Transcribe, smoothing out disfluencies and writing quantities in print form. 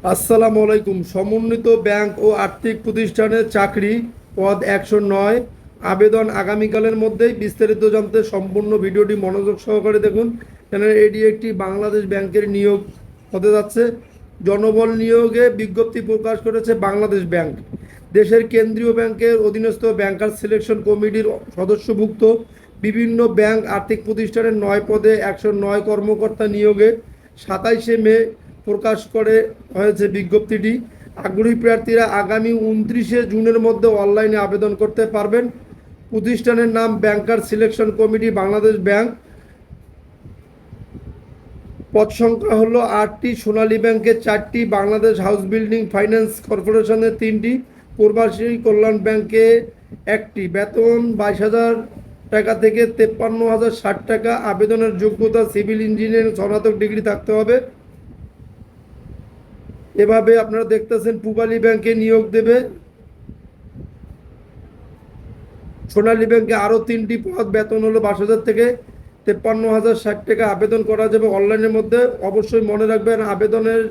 আসসালামু আলাইকুম। সমন্বিত ব্যাংক ও আর্থিক প্রতিষ্ঠানের চাকরি, পদ 109। আবেদন আগামীকালের মধ্যেই। বিস্তারিত জানতে সম্পূর্ণ ভিডিওটি মনোযোগ সহকারে দেখুন। কেন এটি একটি বাংলাদেশ ব্যাংকের নিয়োগ হতে যাচ্ছে। জনবল নিয়োগে বিজ্ঞপ্তি প্রকাশ করেছে বাংলাদেশ ব্যাংক। দেশের কেন্দ্রীয় ব্যাংকের অধীনস্থ ব্যাংকার সিলেকশন কমিটির সদস্যভুক্ত বিভিন্ন ব্যাংক আর্থিক প্রতিষ্ঠানের 9 পদে 109 কর্মকর্তা নিয়োগে 27শে মে প্রকাশ করে হয়েছে বিজ্ঞপ্তিটি। আগ্রহী প্রার্থীরা আগামী 29শে জুনের মধ্যে অনলাইনে আবেদন করতে পারবেন। প্রতিষ্ঠানের নাম ব্যাংকার সিলেকশন কমিটি বাংলাদেশ ব্যাংক। পদ সংখ্যা হলো 8টি। সোনালী ব্যাংকে 4টি, বাংলাদেশ হাউস বিল্ডিং ফাইন্যান্স কর্পোরেশনের 3টি, প্রবাসী কল্যাণ ব্যাংকে 1টি। বেতন 22,000 টাকা থেকে 53,060 টাকা। আবেদনের যোগ্যতা সিভিল ইঞ্জিনিয়ারিং স্নাতক ডিগ্রি থাকতে হবে। এভাবে আপনারা দেখতেছেন পূবালী ব্যাংকে নিয়োগ দেবে। সোনালী ব্যাংকে আরও 3টি পদ, বেতন হলো 22,000 থেকে 53,060 টাকা। আবেদন করা যাবে অনলাইনের মধ্যে। অবশ্যই মনে রাখবেন, আবেদনের